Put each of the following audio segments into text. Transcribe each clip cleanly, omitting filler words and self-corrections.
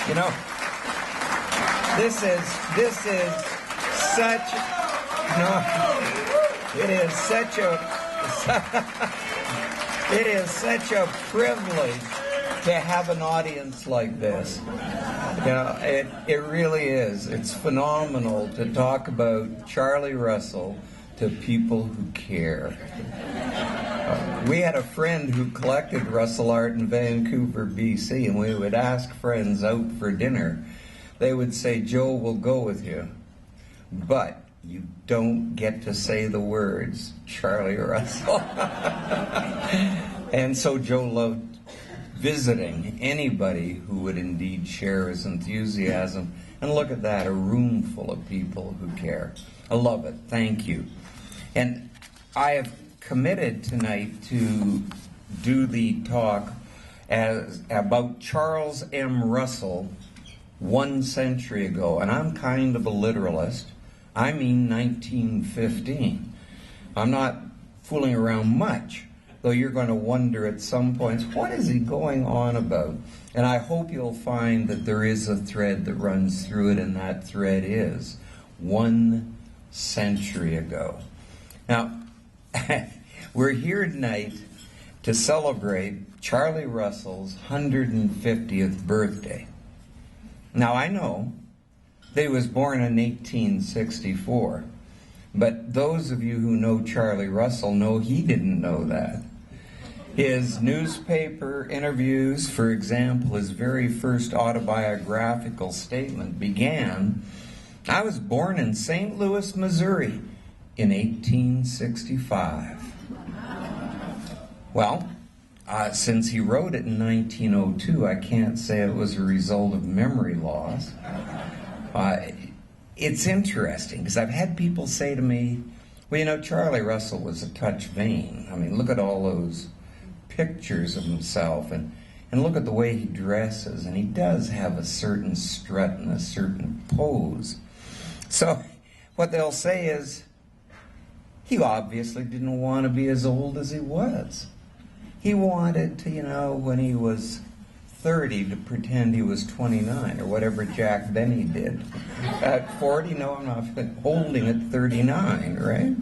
You know, this is such, no, it is such a privilege to have an audience like this. You know, it really is. It's phenomenal to talk about Charlie Russell to people who care. We had a friend who collected Russell art in Vancouver, BC, and we would ask friends out for dinner. They would say, "Joe will go with you, but you don't get to say the words Charlie Russell." And so Joe loved visiting anybody who would indeed share his enthusiasm. And look at that, a room full of people who care. I love it. Thank you. And I have committed tonight to do the talk about Charles M. Russell 1 century ago. And I'm kind of a literalist. I mean 1915. I'm not fooling around much, though you're going to wonder at some points, what is he going on about? And I hope you'll find that there is a thread that runs through it, and that thread is 1 century ago. Now, we're here tonight to celebrate Charlie Russell's 150th birthday. Now, I know that he was born in 1864, but those of you who know Charlie Russell know he didn't know that. His newspaper interviews, for example, his very first autobiographical statement began, "I was born in St. Louis, Missouri in 1865. Well, since he wrote it in 1902, I can't say it was a result of memory loss. It's interesting, because I've had people say to me, well, you know, Charlie Russell was a touch vain. I mean, look at all those pictures of himself, and look at the way he dresses, and he does have a certain strut and a certain pose. So what they'll say is, he obviously didn't want to be as old as he was. He wanted to, you know, when he was 30 to pretend he was 29, or whatever Jack Benny did. At 40, no, I'm not holding at 39, right?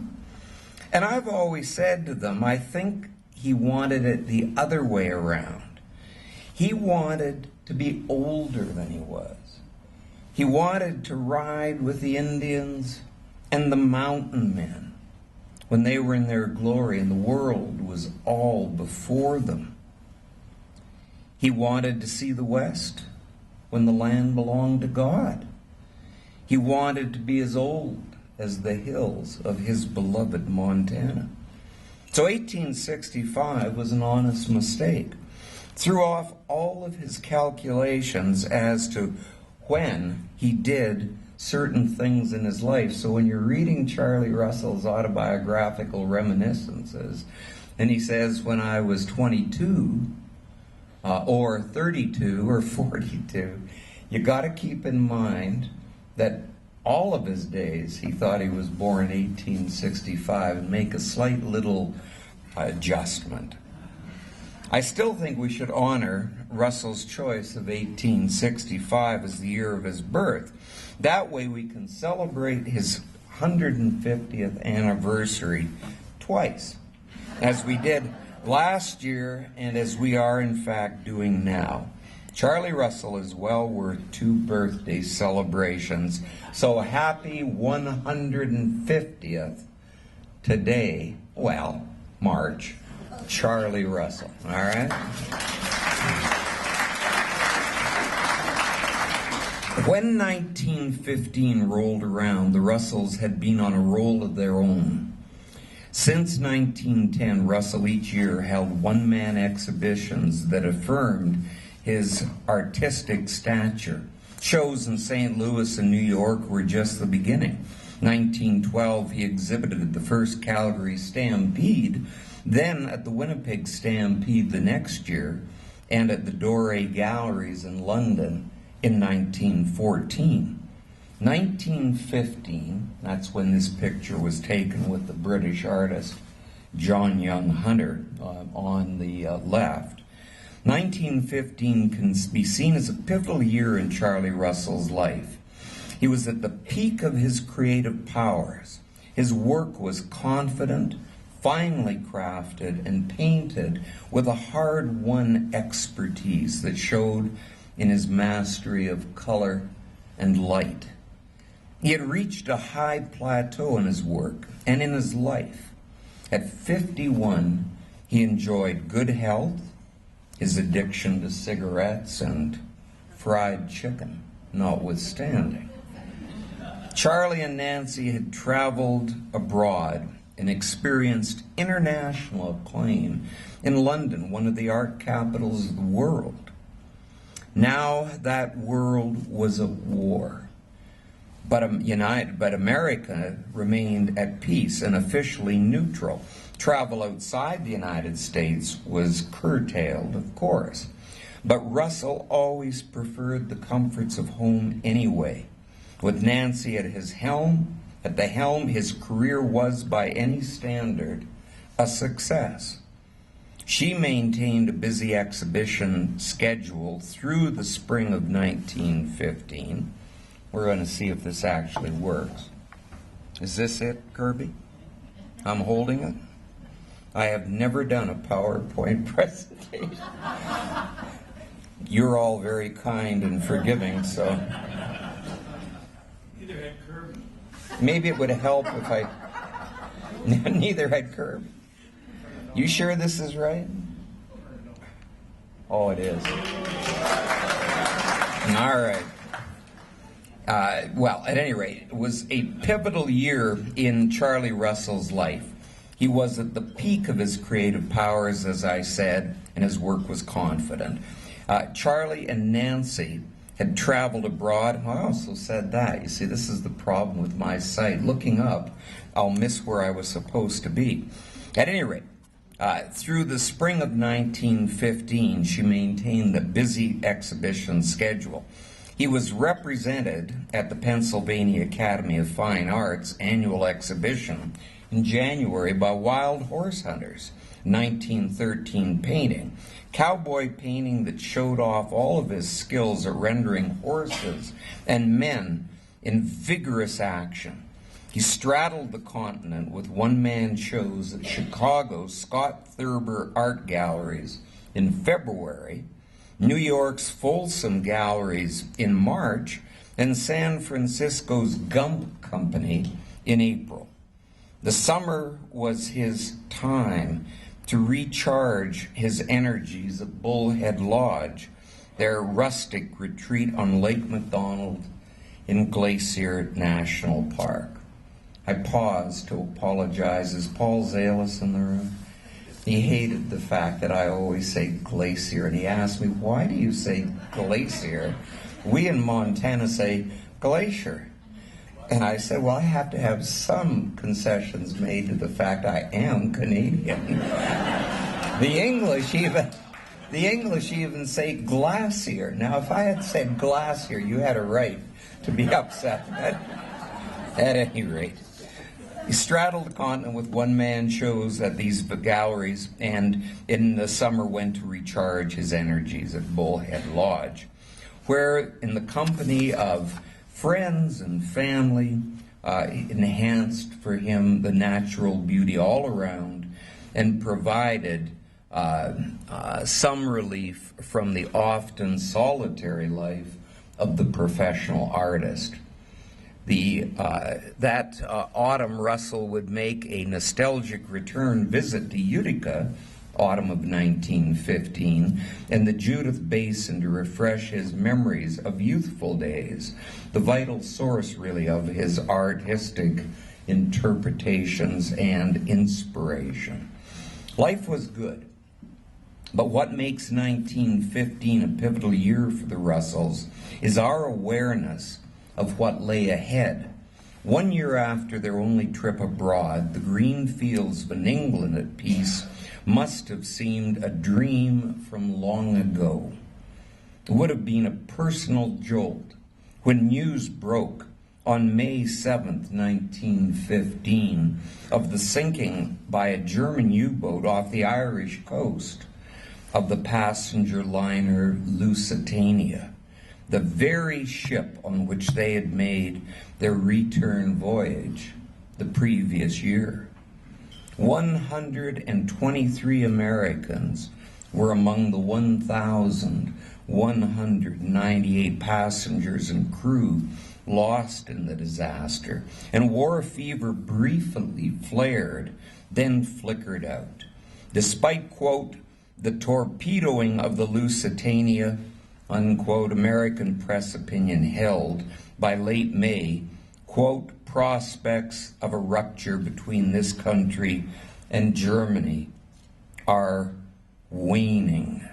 And I've always said to them, I think he wanted it the other way around. He wanted to be older than he was. He wanted to ride with the Indians and the mountain men when they were in their glory and the world was all before them. He wanted to see the West when the land belonged to God. He wanted to be as old as the hills of his beloved Montana. So 1865 was an honest mistake. Threw off all of his calculations as to when he did certain things in his life. So when you're reading Charlie Russell's autobiographical reminiscences, and he says, when I was 22, or 32, or 42, you got to keep in mind that all of his days he thought he was born in 1865, and make a slight little adjustment. I still think we should honor Russell's choice of 1865 as the year of his birth. That way we can celebrate his 150th anniversary twice, as we did last year and as we are in fact doing now. Charlie Russell is well worth 2 birthday celebrations. So happy 150th today, well, March, Charlie Russell, all right? When 1915 rolled around, the Russells had been on a roll of their own. Since 1910, Russell each year held one-man exhibitions that affirmed his artistic stature. Shows in St. Louis and New York were just the beginning. 1912, he exhibited at the first Calgary Stampede, then at the Winnipeg Stampede the next year, and at the Doré Galleries in London in 1914. 1915, that's when this picture was taken with the British artist John Young Hunter on the left. 1915 can be seen as a pivotal year in Charlie Russell's life. He was at the peak of his creative powers. His work was confident, finely crafted, and painted with a hard-won expertise that showed in his mastery of color and light. He had reached a high plateau in his work and in his life. At 51, he enjoyed good health, his addiction to cigarettes and fried chicken notwithstanding. Charlie and Nancy had traveled abroad and experienced international acclaim in London, one of the art capitals of the world. Now that world was at war, but America remained at peace and officially neutral. Travel outside the United States was curtailed, of course, but Russell always preferred the comforts of home anyway. With Nancy at the helm, his career was, by any standard, a success. She maintained a busy exhibition schedule through the spring of 1915. We're going to see if this actually works. Is this it, Kirby? I'm holding it? I have never done a PowerPoint presentation. You're all very kind and forgiving, so Neither had Kirby. maybe it would help if I... Neither had Kirby. You sure this is right? Oh, it is. All right. Well, at any rate, it was a pivotal year in Charlie Russell's life. He was at the peak of his creative powers, as I said, and his work was confident. Charlie and Nancy had traveled abroad. I also said that. You see, this is the problem with my sight. Looking up, I'll miss where I was supposed to be. At any rate, through the spring of 1915, she maintained the busy exhibition schedule. He was represented at the Pennsylvania Academy of Fine Arts annual exhibition in January by Wild Horse Hunters, 1913 painting, cowboy painting that showed off all of his skills at rendering horses and men in vigorous action. He straddled the continent with one-man shows at Chicago's Scott Thurber Art Galleries in February, New York's Folsom Galleries in March, and San Francisco's Gump Company in April. The summer was his time to recharge his energies at Bullhead Lodge, their rustic retreat on Lake McDonald in Glacier National Park. I paused to apologize. Is Paul Zalis in the room? He hated the fact that I always say glacier, and he asked me, why do you say glacier? We in Montana say glacier. And I said, well, I have to have some concessions made to the fact I am Canadian. The English even say glacier. Now, if I had said glacier, you had a right to be upset. At any rate, he straddled the continent with one-man shows at these galleries, and in the summer went to recharge his energies at Bullhead Lodge, where, in the company of friends and family, enhanced for him the natural beauty all around and provided some relief from the often solitary life of the professional artist. That autumn, Russell would make a nostalgic return visit to Utica, autumn of 1915, and the Judith Basin to refresh his memories of youthful days, the vital source, really, of his artistic interpretations and inspiration. Life was good, but what makes 1915 a pivotal year for the Russells is our awareness of what lay ahead. 1 year after their only trip abroad, the green fields of an England at peace must have seemed a dream from long ago. It would have been a personal jolt when news broke on May 7th, 1915, of the sinking by a German U-boat off the Irish coast of the passenger liner Lusitania, the very ship on which they had made their return voyage the previous year. 123 Americans were among the 1,198 passengers and crew lost in the disaster, and war fever briefly flared, then flickered out. Despite, quote, the torpedoing of the Lusitania, unquote, American press opinion held by late May, quote, prospects of a rupture between this country and Germany are waning.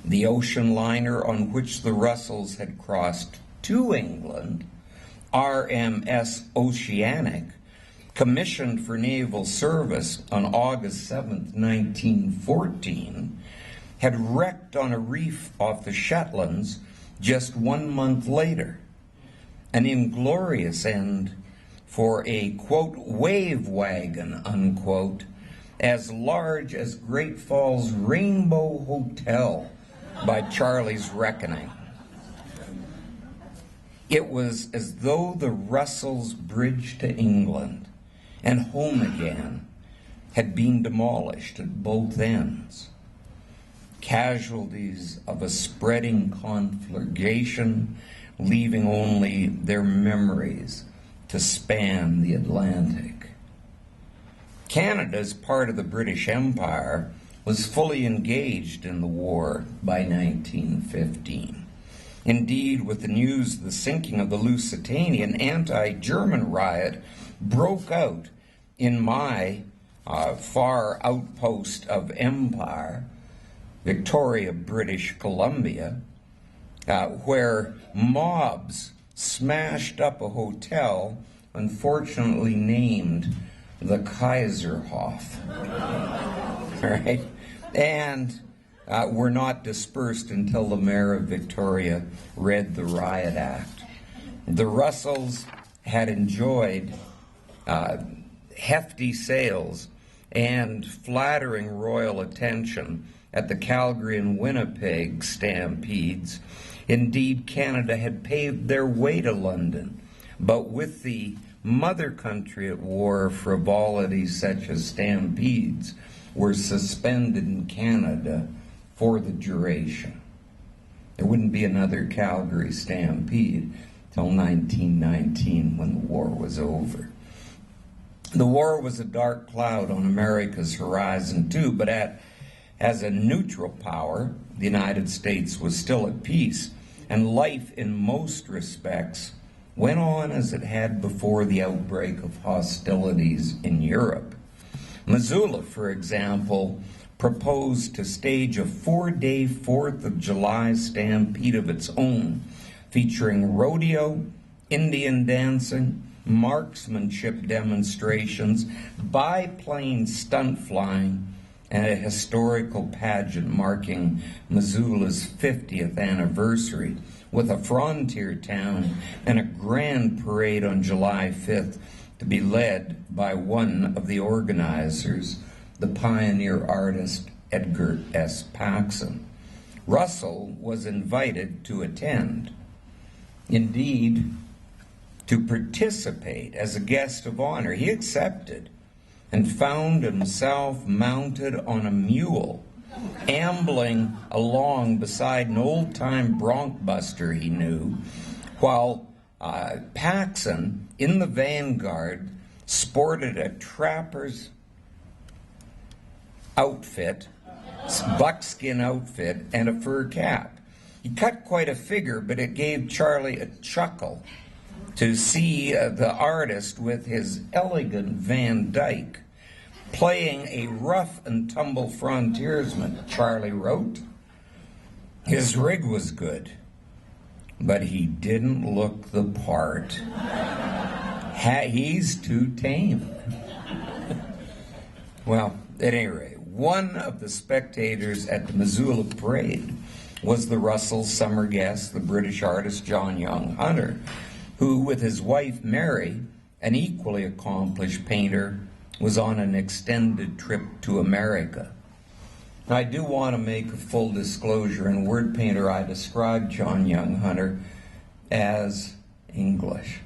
The ocean liner on which the Russells had crossed to England, RMS Oceanic, commissioned for naval service on August 7th, 1914, had wrecked on a reef off the Shetlands just 1 month later. An inglorious end for a, quote, wave wagon, unquote, as large as Great Falls Rainbow Hotel by Charlie's reckoning. It was as though the Russells' bridge to England and home again had been demolished at both ends. Casualties of a spreading conflagration, leaving only their memories to span the Atlantic. Canada, as part of the British Empire, was fully engaged in the war by 1915. Indeed, with the news of the sinking of the Lusitania, an anti-German riot broke out in my far outpost of empire, Victoria, British Columbia, where mobs smashed up a hotel, unfortunately named the Kaiserhof, right? And were not dispersed until the mayor of Victoria read the Riot Act. The Russells had enjoyed hefty sales and flattering royal attention at the Calgary and Winnipeg stampedes. Indeed, Canada had paved their way to London, but with the mother country at war, frivolities such as stampedes were suspended in Canada for the duration. There wouldn't be another Calgary stampede till 1919 when the war was over. The war was a dark cloud on America's horizon too, but as a neutral power, the United States was still at peace, and life in most respects went on as it had before the outbreak of hostilities in Europe. Missoula, for example, proposed to stage a 4-day 4th of July stampede of its own, featuring rodeo, Indian dancing, marksmanship demonstrations, biplane stunt flying, and a historical pageant marking Missoula's 50th anniversary, with a frontier town and a grand parade on July 5th to be led by one of the organizers, the pioneer artist Edgar S. Paxson. Russell was invited to attend, indeed, to participate as a guest of honor. He accepted and found himself mounted on a mule, ambling along beside an old-time bronc-buster he knew, while Paxson, in the vanguard, sported a trapper's outfit, buckskin outfit, and a fur cap. He cut quite a figure, but it gave Charlie a chuckle to see the artist with his elegant Van Dyke playing a rough and tumble frontiersman. Charlie wrote, his rig was good, but he didn't look the part. He's too tame. Well, at any rate, one of the spectators at the Missoula parade was the Russell summer guest, the British artist John Young Hunter, who, with his wife Mary, an equally accomplished painter, was on an extended trip to America. I do want to make a full disclosure. In Word Painter, I described John Young Hunter as English,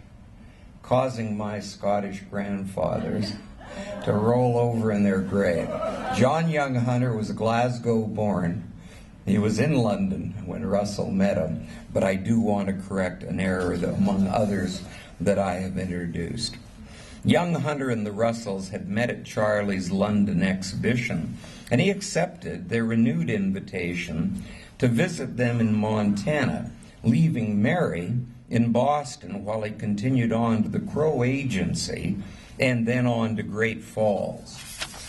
causing my Scottish grandfathers to roll over in their grave. John Young Hunter was Glasgow born. He was in London when Russell met him, but I do want to correct an error among others that I have introduced. Young Hunter and the Russells had met at Charlie's London exhibition, and he accepted their renewed invitation to visit them in Montana, leaving Mary in Boston while he continued on to the Crow Agency and then on to Great Falls.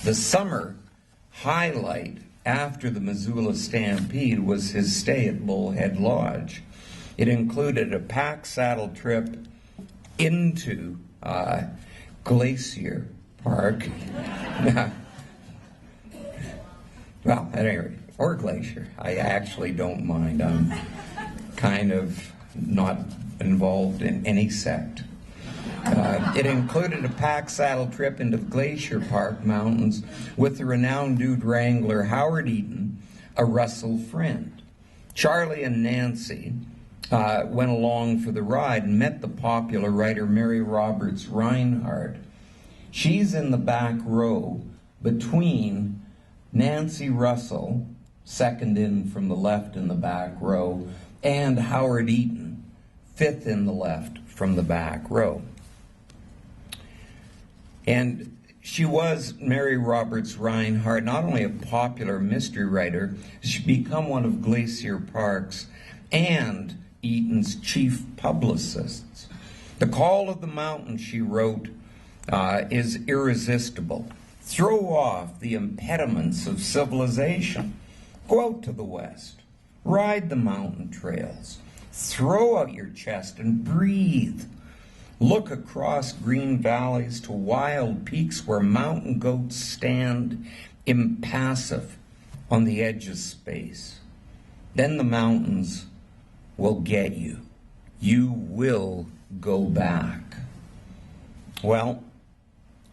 The summer highlight after the Missoula Stampede was his stay at Bullhead Lodge. It included a pack saddle trip into Glacier Park. Well, at any rate, or Glacier. I actually don't mind. I'm kind of not involved in any sect. It included a pack saddle trip into the Glacier Park Mountains with the renowned dude wrangler Howard Eaton, a Russell friend. Charlie and Nancy went along for the ride and met the popular writer Mary Roberts Reinhardt. She's in the back row between Nancy Russell, second in from the left in the back row, and Howard Eaton, fifth in the left from the back row. And she was, Mary Roberts Reinhardt, not only a popular mystery writer, she'd become one of Glacier Park's and Eaton's chief publicists. The call of the mountain, she wrote, is irresistible. Throw off the impediments of civilization. Go out to the west. Ride the mountain trails. Throw out your chest and breathe. Look across green valleys to wild peaks where mountain goats stand impassive on the edge of space. Then the mountains will get you. You will go back. Well,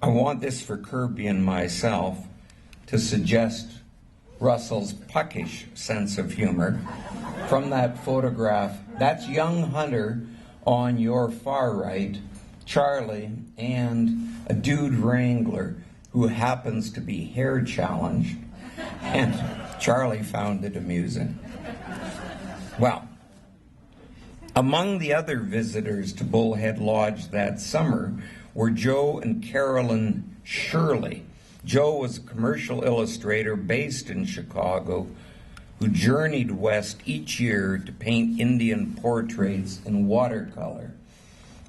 I want this for Kirby and myself to suggest Russell's puckish sense of humor from that photograph. That's young Hunter on your far right, Charlie, and a dude wrangler who happens to be hair challenged, and Charlie found it amusing. Well, among the other visitors to Bullhead Lodge that summer were Joe and Carolyn Shirley. Joe was a commercial illustrator based in Chicago who journeyed west each year to paint Indian portraits in watercolor.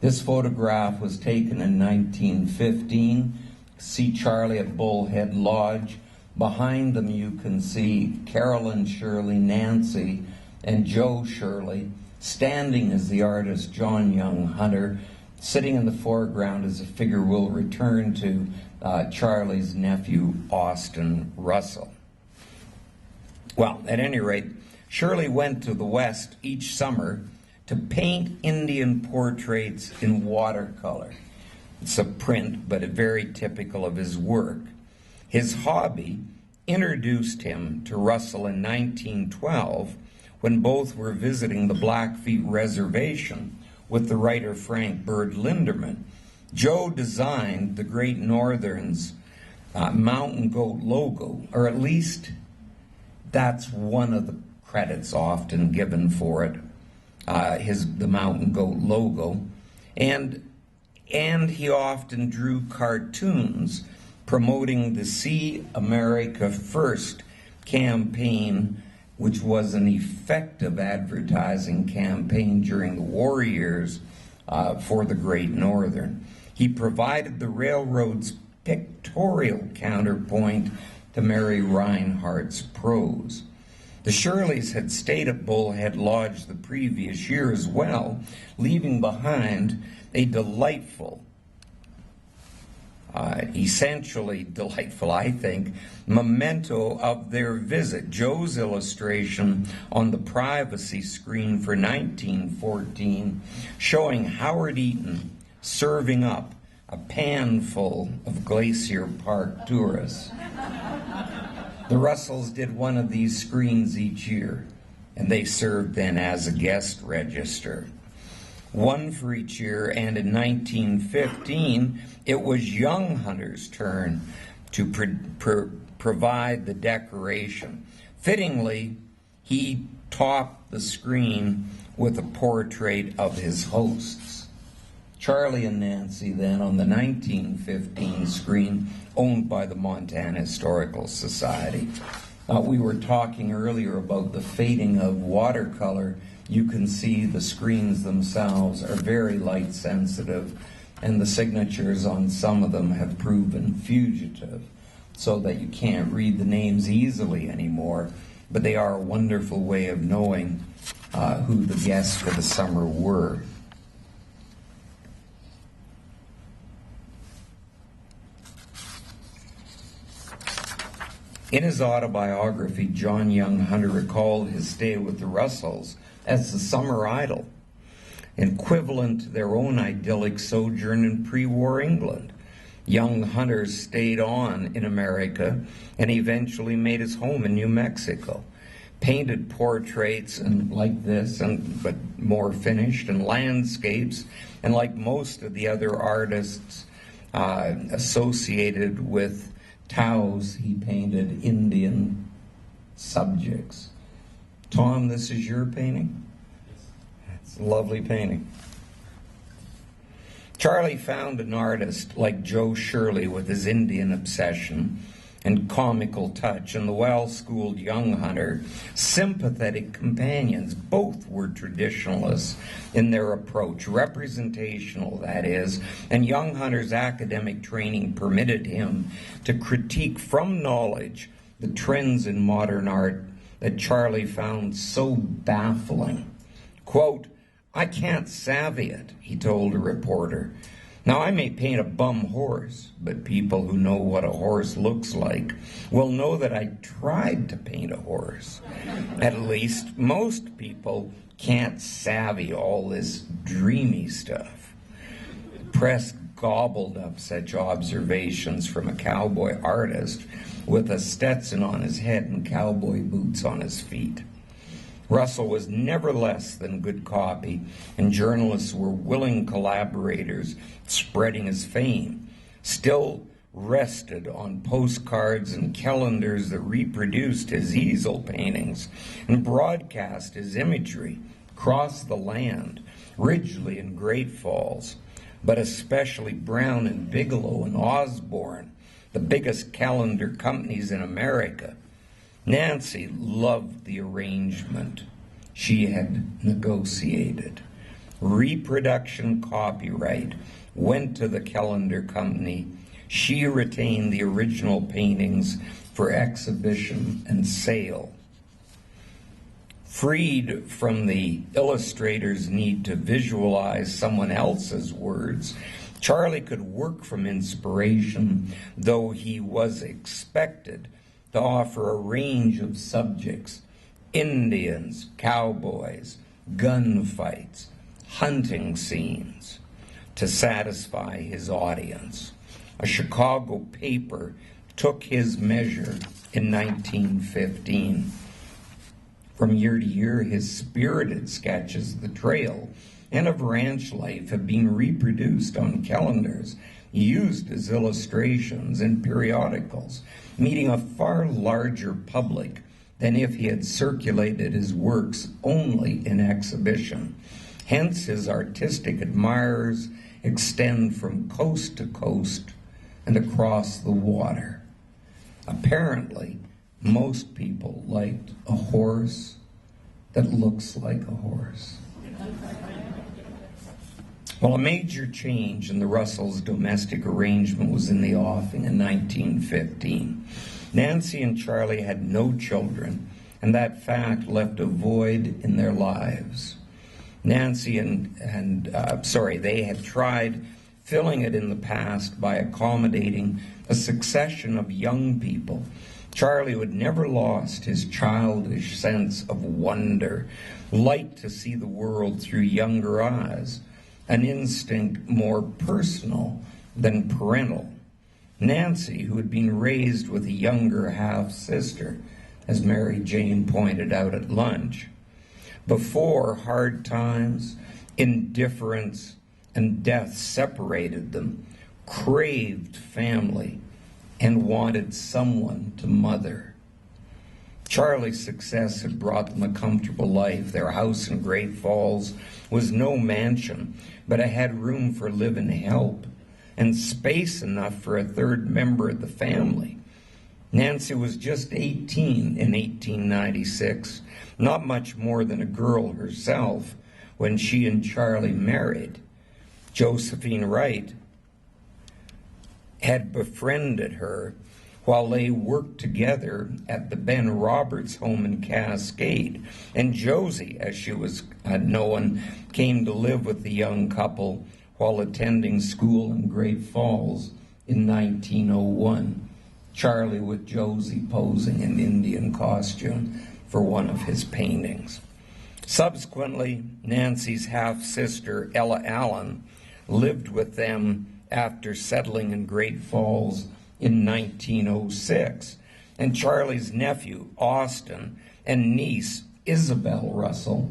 This photograph was taken in 1915. See Charlie at Bullhead Lodge. Behind them you can see Carolyn Shirley, Nancy, and Joe Shirley. Standing is the artist John Young Hunter. Sitting in the foreground is a figure we'll return to, Charlie's nephew, Austin Russell. Well, at any rate, Shirley went to the West each summer to paint Indian portraits in watercolor. It's a print, but very typical of his work. His hobby introduced him to Russell in 1912 when both were visiting the Blackfeet Reservation with the writer Frank Bird Linderman. Joe designed the Great Northern's mountain goat logo, or at least that's one of the credits often given for it, the mountain goat logo. And he often drew cartoons promoting the See America First campaign, which was an effective advertising campaign during the war years for the Great Northern. He provided the railroad's pictorial counterpoint to Mary Reinhardt's prose. The Shirleys had stayed at Bullhead Lodge the previous year as well, leaving behind a delightful, essentially delightful, I think, memento of their visit. Joe's illustration on the privacy screen for 1914 showing Howard Eaton serving up a pan full of Glacier Park tourists. The Russells did one of these screens each year, and they served then as a guest register. One for each year, and in 1915, it was Young Hunter's turn to provide the decoration. Fittingly, he topped the screen with a portrait of his hosts. Charlie and Nancy then on the 1915 screen owned by the Montana Historical Society. We were talking earlier about the fading of watercolor. You can see the screens themselves are very light sensitive, and the signatures on some of them have proven fugitive, so that you can't read the names easily anymore, but they are a wonderful way of knowing who the guests for the summer were. In his autobiography, John Young Hunter recalled his stay with the Russells as the summer idyll, equivalent to their own idyllic sojourn in pre-war England. Young Hunter stayed on in America and eventually made his home in New Mexico. Painted portraits and like this, but more finished, and landscapes, and like most of the other artists associated with Taos, he painted Indian subjects. Tom, this is your painting? It's a lovely painting. Charlie found an artist like Joe Shirley with his Indian obsession and comical touch, and the well-schooled Young Hunter, sympathetic companions. Both were traditionalists in their approach, representational, that is, and Young Hunter's academic training permitted him to critique from knowledge the trends in modern art that Charlie found so baffling. Quote, "I can't savvy it," he told a reporter. "Now, I may paint a bum horse, but people who know what a horse looks like will know that I tried to paint a horse. At least most people can't savvy all this dreamy stuff." The press gobbled up such observations from a cowboy artist with a Stetson on his head and cowboy boots on his feet. Russell was never less than good copy, and journalists were willing collaborators spreading his fame. Still rested on postcards and calendars that reproduced his easel paintings and broadcast his imagery across the land, Ridgely and Great Falls, but especially Brown and Bigelow and Osborne, the biggest calendar companies in America. Nancy loved the arrangement she had negotiated. Reproduction copyright went to the calendar company. She retained the original paintings for exhibition and sale. Freed from the illustrator's need to visualize someone else's words, Charlie could work from inspiration, though he was expected to offer a range of subjects: Indians, cowboys, gunfights, hunting scenes, to satisfy his audience. A Chicago paper took his measure in 1915. From year to year, his spirited sketches of the trail and of ranch life have been reproduced on calendars, used as illustrations in periodicals, meeting a far larger public than if he had circulated his works only in exhibition. Hence, his artistic admirers extend from coast to coast and across the water. Apparently, most people liked a horse that looks like a horse. Well, a major change in the Russells' domestic arrangement was in the offing in 1915. Nancy and Charlie had no children, and that fact left a void in their lives. Nancy they had tried filling it in the past by accommodating a succession of young people. Charlie had never lost his childish sense of wonder, light to see the world through younger eyes, an instinct more personal than parental. Nancy, who had been raised with a younger half-sister, as Mary Jane pointed out at lunch. Before hard times, indifference, and death separated them, craved family, and wanted someone to mother. Charlie's success had brought them a comfortable life. Their house in Great Falls was no mansion, but it had room for live-in help and space enough for a third member of the family. Nancy was just 18 in 1896, not much more than a girl herself, when she and Charlie married. Josephine Wright had befriended her while they worked together at the Ben Roberts home in Cascade. And Josie, as she was known, came to live with the young couple while attending school in Great Falls in 1901. Charlie with Josie posing in Indian costume for one of his paintings. Subsequently, Nancy's half-sister, Ella Allen, lived with them after settling in Great Falls in 1906. And Charlie's nephew, Austin, and niece, Isabel Russell,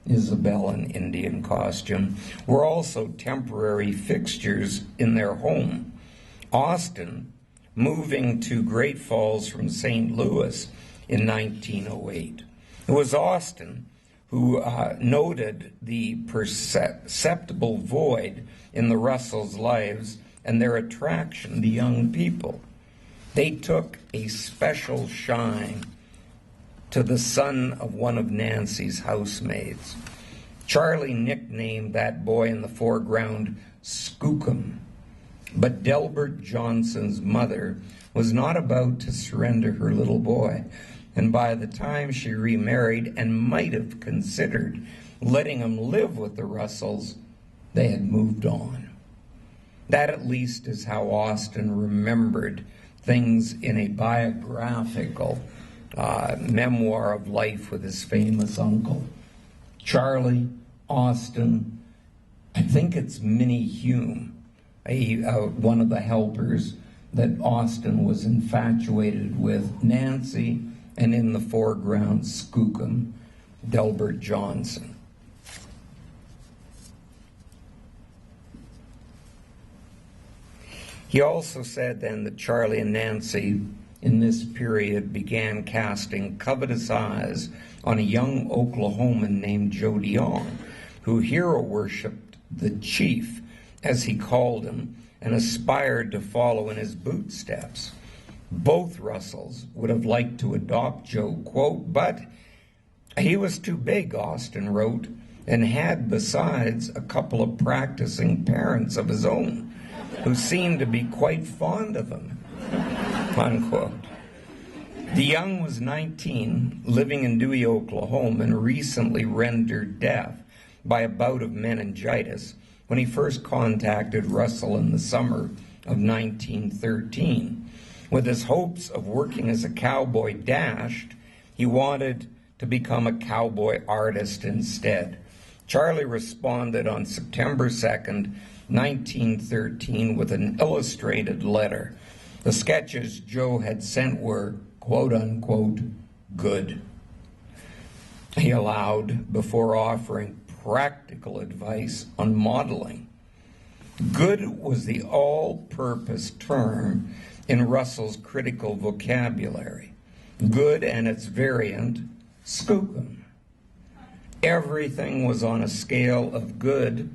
Isabel in Indian costume, were also temporary fixtures in their home. Austin, moving to Great Falls from St. Louis in 1908. It was Austin who noted the perceptible void in the Russells' lives and their attraction to young people. They took a special shine to the son of one of Nancy's housemaids. Charlie nicknamed that boy in the foreground Skookum. But Delbert Johnson's mother was not about to surrender her little boy, and by the time she remarried and might have considered letting him live with the Russells, they had moved on. That at least is how Austin remembered things in a biographical memoir of life with his famous uncle. Charlie, Austin, I think it's Minnie Hume, one of the helpers that Austin was infatuated with, Nancy, and in the foreground, Skookum, Delbert Johnson. He also said then that Charlie and Nancy in this period began casting covetous eyes on a young Oklahoman named Joe DeYoung, who hero worshipped the chief, as he called him, and aspired to follow in his footsteps. Both Russells would have liked to adopt Joe, quote, but he was too big, Austin wrote, and had, besides, a couple of practicing parents of his own who seemed to be quite fond of him, unquote. DeYoung was 19, living in Dewey, Oklahoma, and recently rendered deaf by a bout of meningitis when he first contacted Russell in the summer of 1913. With his hopes of working as a cowboy dashed, he wanted to become a cowboy artist instead. Charlie responded on September 2nd, 1913, with an illustrated letter. The sketches Joe had sent were, quote unquote, good. He allowed before offering practical advice on modeling. Good was the all-purpose term in Russell's critical vocabulary. Good and its variant, skookum. Everything was on a scale of good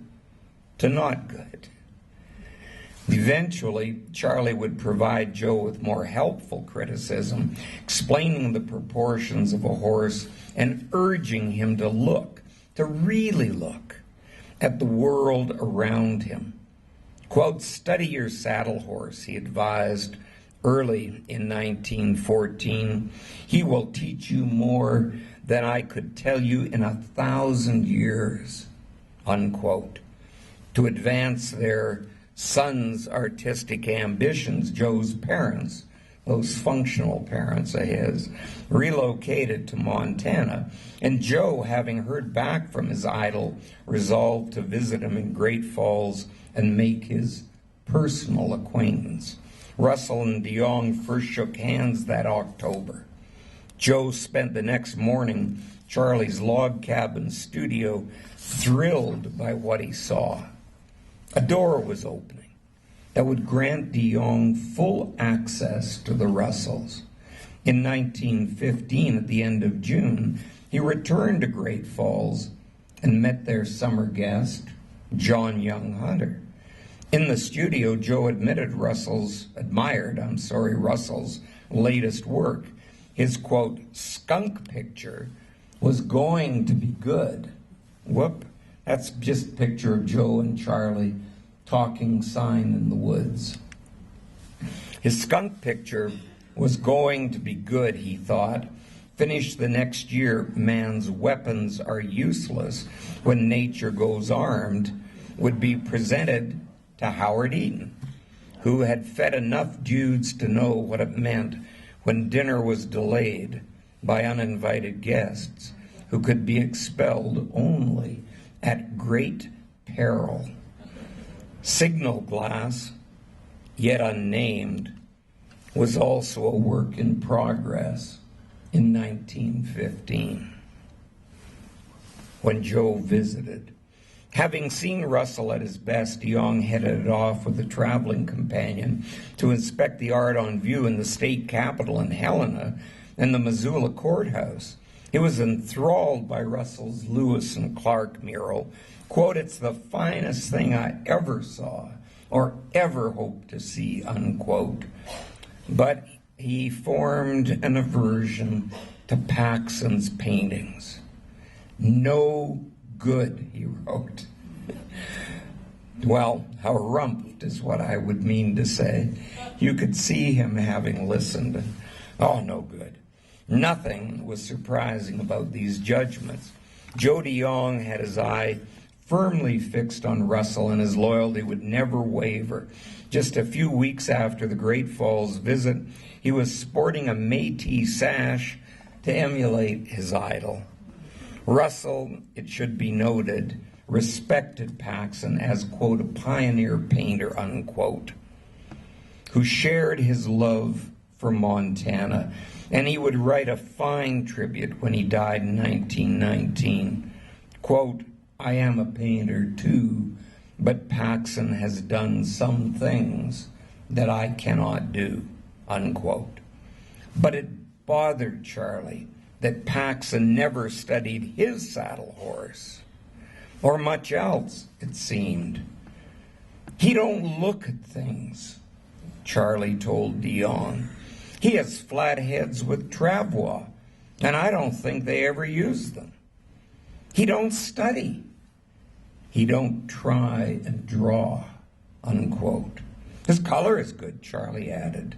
to not good. Eventually, Charlie would provide Joe with more helpful criticism, explaining the proportions of a horse and urging him to look, to really look, at the world around him. Quote, study your saddle horse, he advised early in 1914. He will teach you more than I could tell you in 1,000 years, unquote. To advance their son's artistic ambitions, Joe's parents, those functional parents of his, relocated to Montana, and Joe, having heard back from his idol, resolved to visit him in Great Falls and make his personal acquaintance. Russell and DeYoung first shook hands that October. Joe spent the next morning Charlie's log cabin studio, thrilled by what he saw. A door was opening that would grant DeYoung full access to the Russells. In 1915, at the end of June, he returned to Great Falls and met their summer guest, John Young Hunter. In the studio, Joe admired Russell's latest work. His, quote, skunk picture was going to be good. Whoop, that's just a picture of Joe and Charlie talking sign in the woods. His skunk picture was going to be good, he thought. Finished the next year, Man's Weapons Are Useless When Nature Goes Armed would be presented to Howard Eaton, who had fed enough dudes to know what it meant when dinner was delayed by uninvited guests who could be expelled only at great peril. Signal Glass, yet unnamed, was also a work in progress in 1915. When Joe visited, having seen Russell at his best, DeYoung headed off with a traveling companion to inspect the art on view in the state capitol in Helena and the Missoula courthouse. He was enthralled by Russell's Lewis and Clark mural. Quote, "It's the finest thing I ever saw or ever hope to see," unquote. But he formed an aversion to Paxson's paintings. "No good," he wrote. Well, harumphed is what I would mean to say. You could see him having listened. Oh, no good. Nothing was surprising about these judgments. Joe DeYoung had his eye firmly fixed on Russell, and his loyalty would never waver. Just a few weeks after the Great Falls visit, he was sporting a Métis sash to emulate his idol. Russell, it should be noted, respected Paxson as, quote, a pioneer painter, unquote, who shared his love for Montana, and he would write a fine tribute when he died in 1919. Quote, "I am a painter too, but Paxson has done some things that I cannot do," unquote. But it bothered Charlie that Paxson never studied his saddle horse, or much else, it seemed. "He don't look at things," Charlie told DeYoung. "He has flat heads with travois, and I don't think they ever use them. He don't study. He don't try and draw," unquote. "His color is good," Charlie added,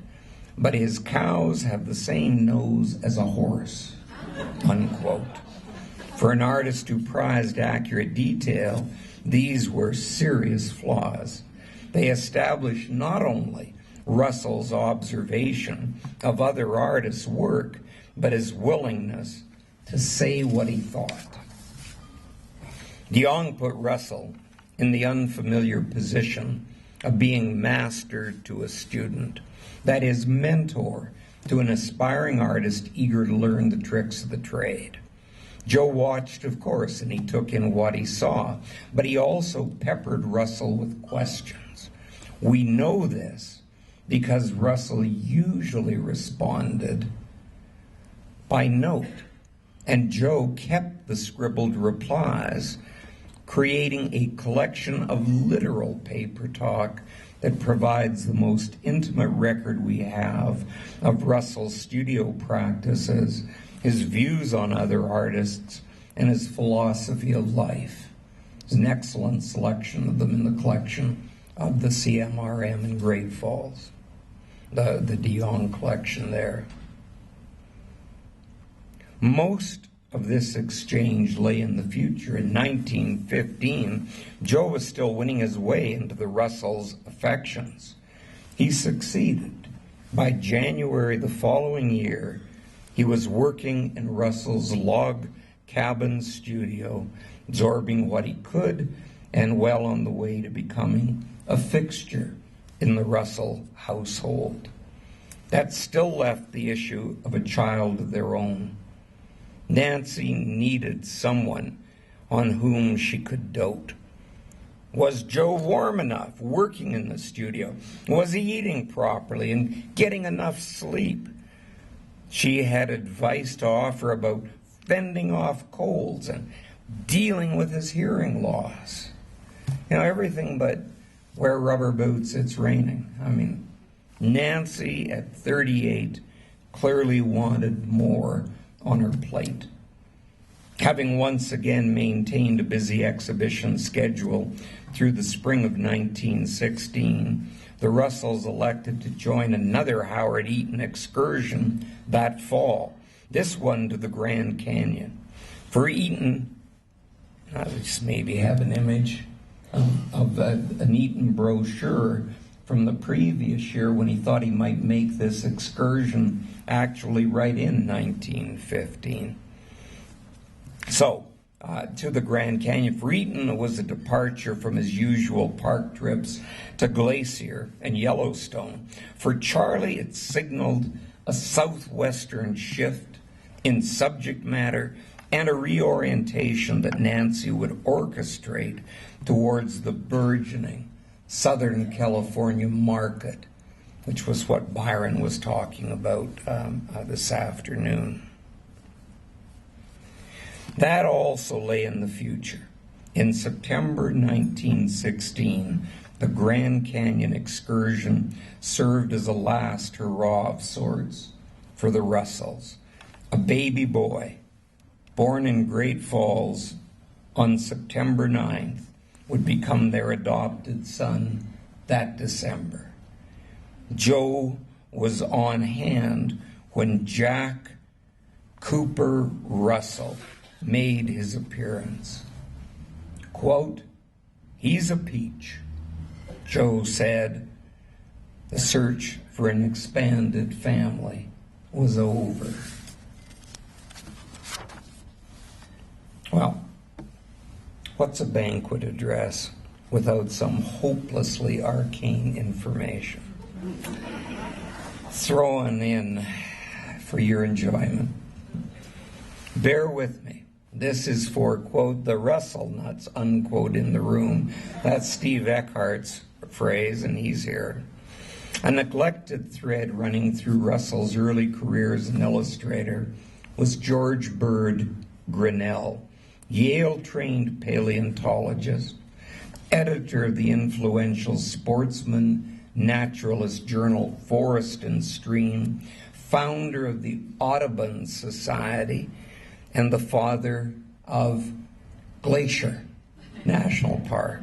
"but his cows have the same nose as a horse," unquote. For an artist who prized accurate detail, these were serious flaws. They established not only Russell's observation of other artists' work, but his willingness to say what he thought. DeYoung put Russell in the unfamiliar position of being master to a student, that is, mentor to an aspiring artist eager to learn the tricks of the trade. Joe watched, of course, and he took in what he saw, but he also peppered Russell with questions. We know this because Russell usually responded by note, and Joe kept the scribbled replies, creating a collection of literal paper talk that provides the most intimate record we have of Russell's studio practices, his views on other artists, and his philosophy of life. There's an excellent selection of them in the collection of the CMRM in Great Falls, the DeYoung collection there. Most of this exchange lay in the future. In 1915, Joe was still winning his way into the Russells' affections. He succeeded. By January the following year, he was working in Russell's log cabin studio, absorbing what he could, and well on the way to becoming a fixture in the Russell household. That still left the issue of a child of their own. Nancy needed someone on whom she could dote. Was Joe warm enough, working in the studio? Was he eating properly and getting enough sleep? She had advice to offer about fending off colds and dealing with his hearing loss. Everything but wear rubber boots, it's raining. Nancy at 38 clearly wanted more on her plate. Having once again maintained a busy exhibition schedule through the spring of 1916, the Russells elected to join another Howard Eaton excursion that fall, this one to the Grand Canyon. For Eaton, I just maybe have an image of an Eaton brochure from the previous year when he thought he might make this excursion actually right in 1915. So, to the Grand Canyon. For Eaton, it was a departure from his usual park trips to Glacier and Yellowstone. For Charlie, it signaled a southwestern shift in subject matter and a reorientation that Nancy would orchestrate towards the burgeoning Southern California market, which was what Byron was talking about this afternoon. That also lay in the future. In September 1916, the Grand Canyon excursion served as a last hurrah of sorts for the Russells. A baby boy, born in Great Falls on September 9th, would become their adopted son that December. Joe was on hand when Jack Cooper Russell made his appearance. Quote, "He's a peach," Joe said. The search for an expanded family was over. Well, what's a banquet address without some hopelessly arcane information? Thrown in for your enjoyment. Bear with me. This is for, quote, the Russell nuts, unquote, in the room. That's Steve Eckhart's phrase, and he's here. A neglected thread running through Russell's early career as an illustrator was George Bird Grinnell, Yale-trained paleontologist, editor of the influential sportsman naturalist journal Forest and Stream, founder of the Audubon Society, and the father of Glacier National Park.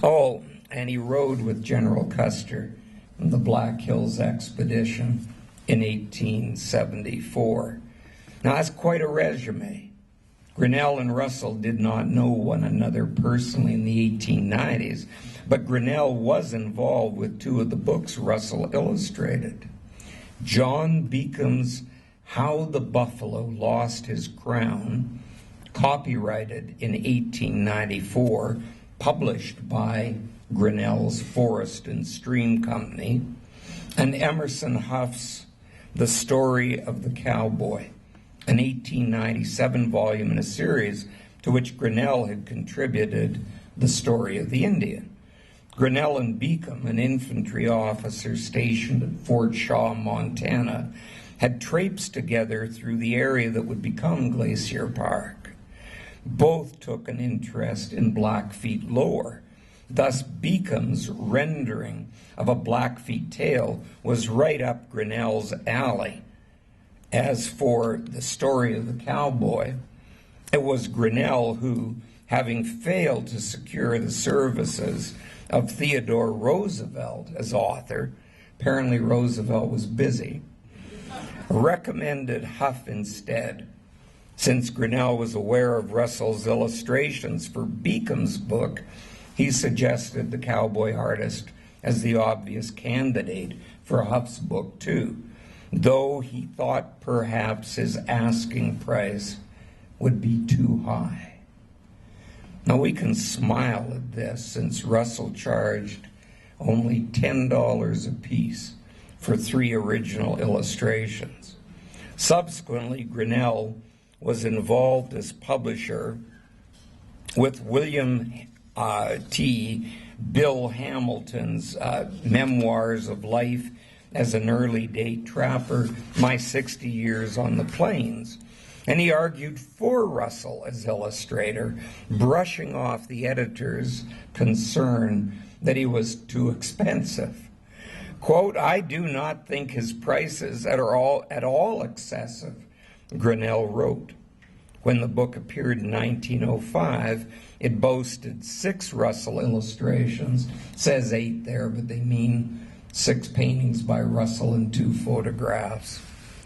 Oh, and he rode with General Custer in the Black Hills expedition in 1874. Now, that's quite a resume. Grinnell and Russell did not know one another personally in the 1890s, but Grinnell was involved with two of the books Russell illustrated. John Beacom's How the Buffalo Lost His Crown, copyrighted in 1894, published by Grinnell's Forest and Stream Company, and Emerson Huff's The Story of the Cowboy, an 1897 volume in a series to which Grinnell had contributed The Story of the Indian. Grinnell and Beacom, an infantry officer stationed at Fort Shaw, Montana, had traipsed together through the area that would become Glacier Park. Both took an interest in Blackfeet lore. Thus, Beacom's rendering of a Blackfeet tale was right up Grinnell's alley. As for The Story of the Cowboy, it was Grinnell who, having failed to secure the services of Theodore Roosevelt as author, apparently Roosevelt was busy, recommended Huff instead. Since Grinnell was aware of Russell's illustrations for Beacom's book, he suggested The Cowboy Artist as the obvious candidate for Huff's book too, though he thought perhaps his asking price would be too high. Now we can smile at this, since Russell charged only $10 apiece for 3 original illustrations. Subsequently, Grinnell was involved as publisher with William T. Bill Hamilton's Memoirs of Life as an Early Date Trapper, My 60 Years on the Plains. And he argued for Russell as illustrator, brushing off the editor's concern that he was too expensive. Quote, "I do not think his prices are at all excessive," Grinnell wrote. When the book appeared in 1905, it boasted 6 Russell illustrations. It says 8 there, but they mean 6 paintings by Russell and 2 photographs.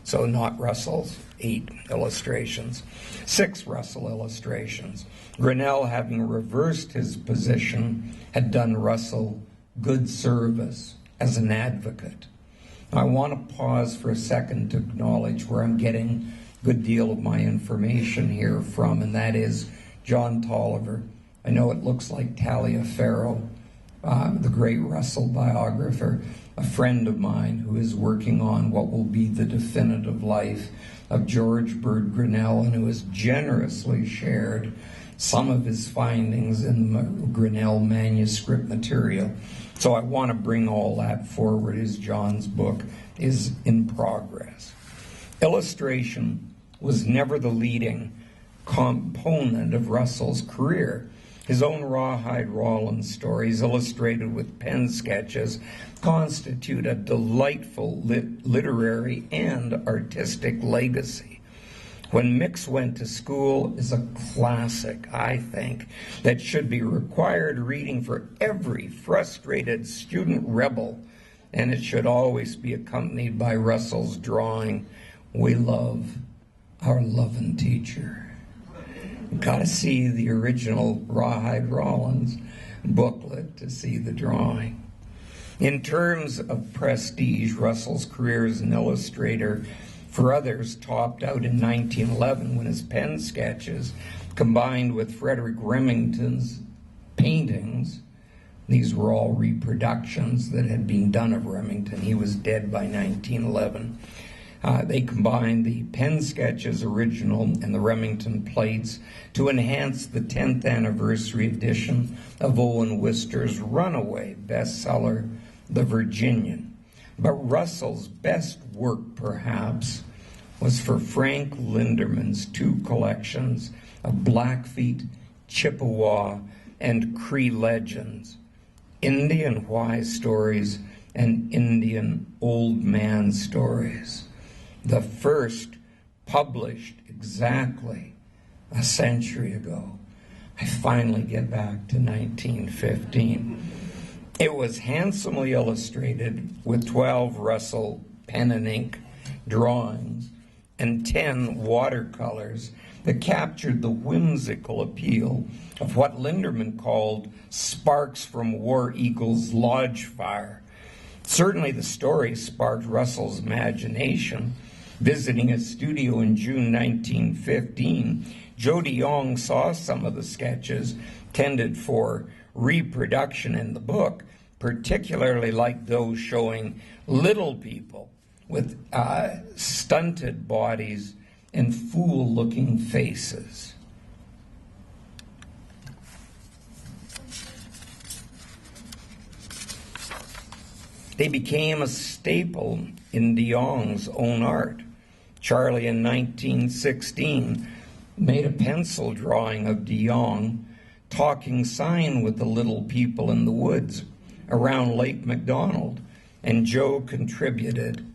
So not Russell's 8 illustrations. 6 Russell illustrations. Grinnell, having reversed his position, had done Russell good service as an advocate. I want to pause for a second to acknowledge where I'm getting a good deal of my information here from, and that is John Tolliver. I know it looks like Taliaferro, the great Russell biographer, a friend of mine who is working on what will be the definitive life of George Bird Grinnell, and who has generously shared some of his findings in the Grinnell manuscript material. So I want to bring all that forward as John's book is in progress. Illustration was never the leading component of Russell's career. His own Rawhide Rollins stories, illustrated with pen sketches, constitute a delightful literary and artistic legacy. When Mix Went to School is a classic, I think, that should be required reading for every frustrated student rebel, and it should always be accompanied by Russell's drawing, "We love our loving teacher." You've got to see the original Rawhide Rollins booklet to see the drawing. In terms of prestige, Russell's career as an illustrator for others topped out in 1911 when his pen sketches, combined with Frederic Remington's paintings, these were all reproductions that had been done of Remington. He was dead by 1911. They combined the pen sketches original and the Remington plates to enhance the 10th anniversary edition of Owen Wister's runaway bestseller, The Virginian. But Russell's best work, perhaps, was for Frank Linderman's 2 collections of Blackfeet, Chippewa, and Cree legends, Indian Why stories and Indian Old Man stories. The first published exactly a century ago. I finally get back to 1915. It was handsomely illustrated with 12 Russell pen and ink drawings and 10 watercolors that captured the whimsical appeal of what Linderman called sparks from War Eagle's lodge fire. Certainly the story sparked Russell's imagination. Visiting his studio in June 1915, Joe DeYoung saw some of the sketches intended for reproduction in the book, particularly like those showing little people with stunted bodies and fool-looking faces. They became a staple in DeYoung's own art. Charlie, in 1916, made a pencil drawing of DeYoung talking sign with the little people in the woods around Lake McDonald, and Joe contributed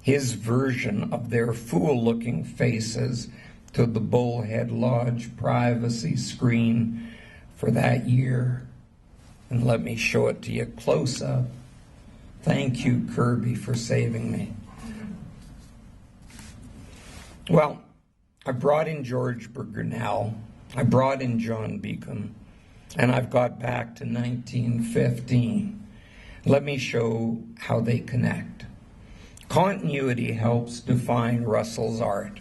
his version of their fool-looking faces to the Bullhead Lodge privacy screen for that year. And let me show it to you close up. Thank you, Kirby, for saving me. Well, I brought in George Grinnell, I brought in John Beacom, and I've got back to 1915. Let me show how they connect. Continuity helps define Russell's art.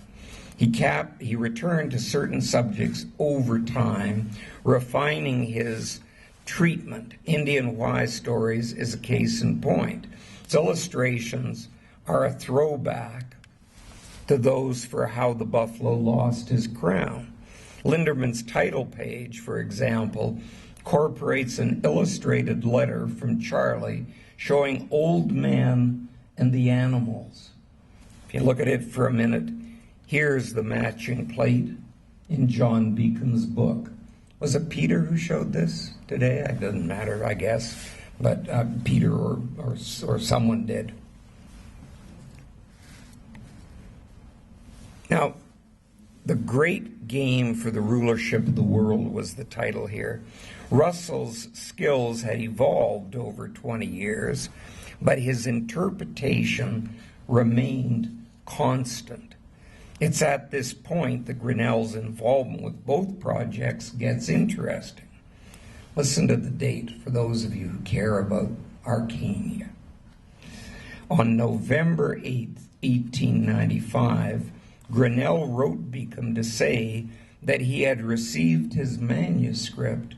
He returned to certain subjects over time, refining his treatment. Indian Y Stories is a case in point. Its illustrations are a throwback to those for How the Buffalo Lost His Crown. Linderman's title page, for example, incorporates an illustrated letter from Charlie showing Old Man and the Animals. If you look at it for a minute, here's the matching plate in John Beacon's book. Was it Peter who showed this today? It doesn't matter, I guess, but Peter or someone did. Now, the great game for the rulership of the world was the title here. Russell's skills had evolved over 20 years, but his interpretation remained constant. It's at this point that Grinnell's involvement with both projects gets interesting. Listen to the date for those of you who care about Arcania. On November 8th, 1895, Grinnell wrote Beacom to say that he had received his manuscript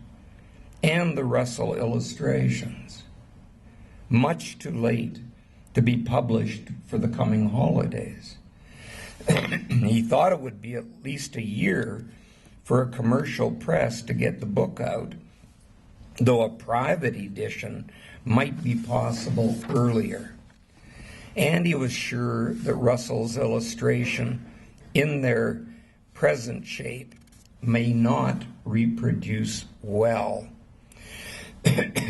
and the Russell illustrations, much too late to be published for the coming holidays. He thought it would be at least a year for a commercial press to get the book out, though a private edition might be possible earlier. And he was sure that Russell's illustration in their present shape may not reproduce well.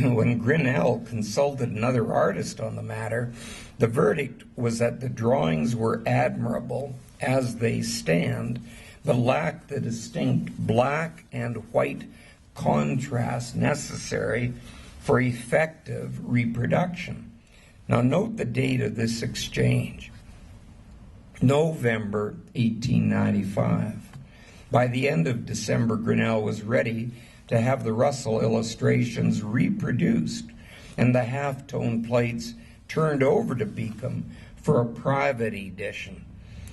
When Grinnell consulted another artist on the matter, the verdict was that the drawings were admirable as they stand, but lacked the distinct black and white contrast necessary for effective reproduction. Now note the date of this exchange. November 1895. By the end of December, Grinnell was ready to have the Russell illustrations reproduced and the half-tone plates turned over to Beacom for a private edition.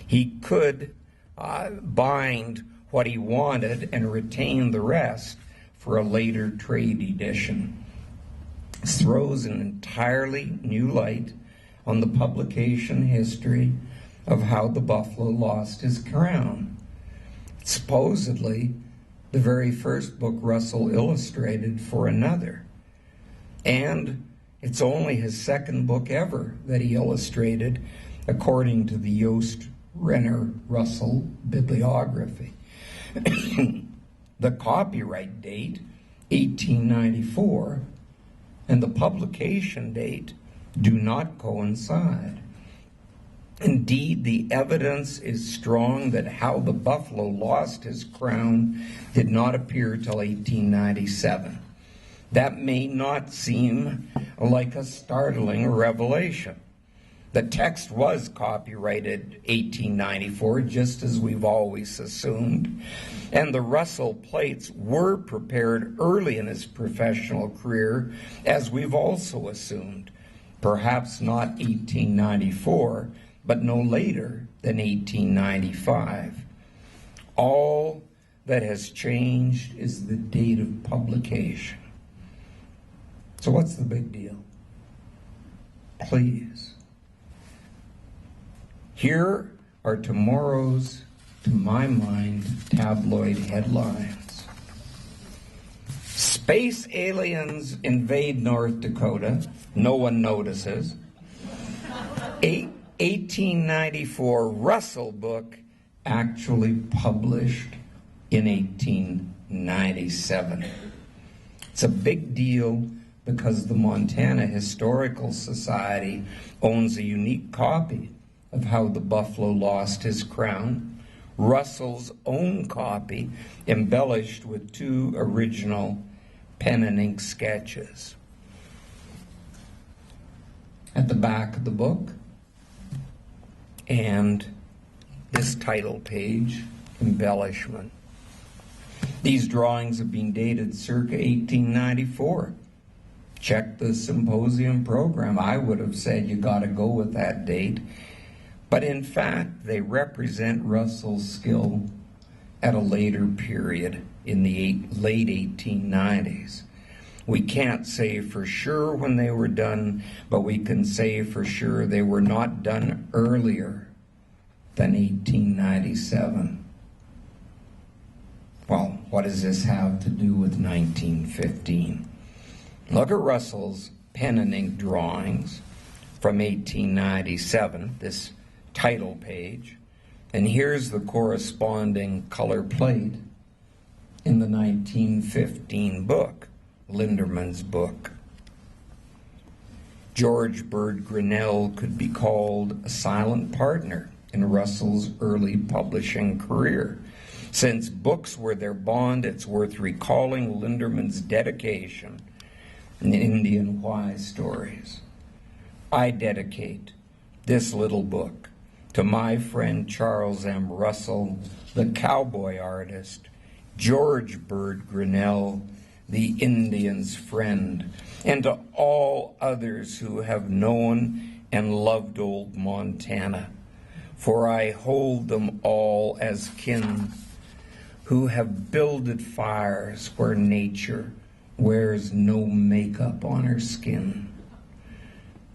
He could bind what he wanted and retain the rest for a later trade edition. This throws an entirely new light on the publication history of How the Buffalo Lost His Crown. Supposedly, the very first book Russell illustrated for another. And it's only his second book ever that he illustrated, according to the Yost Renner Russell bibliography. The copyright date, 1894, and the publication date do not coincide. Indeed, the evidence is strong that How the Buffalo Lost His Crown did not appear till 1897. That may not seem like a startling revelation. The text was copyrighted 1894, just as we've always assumed, and the Russell plates were prepared early in his professional career, as we've also assumed, perhaps not 1894, but no later than 1895. All that has changed is the date of publication. So what's the big deal? Please. Here are tomorrow's, to my mind, tabloid headlines. Space aliens invade North Dakota. No one notices. 1894 Russell book actually published in 1897. It's a big deal because the Montana Historical Society owns a unique copy of How the Buffalo Lost His Crown, Russell's own copy embellished with 2 original pen and ink sketches. At the back of the book, and this title page, embellishment. These drawings have been dated circa 1894. Check the symposium program. I would have said you got to go with that date. But in fact, they represent Russell's skill at a later period in the late 1890s. We can't say for sure when they were done, but we can say for sure they were not done earlier than 1897. Well, what does this have to do with 1915? Look at Russell's pen and ink drawings from 1897, this title page, and here's the corresponding color plate in the 1915 book, Linderman's book. George Bird Grinnell could be called a silent partner in Russell's early publishing career. Since books were their bond, it's worth recalling Linderman's dedication in Indian Why Stories. I dedicate this little book to my friend Charles M. Russell, the cowboy artist, George Bird Grinnell, the Indian's friend, and to all others who have known and loved old Montana, for I hold them all as kin who have builded fires where nature wears no makeup on her skin.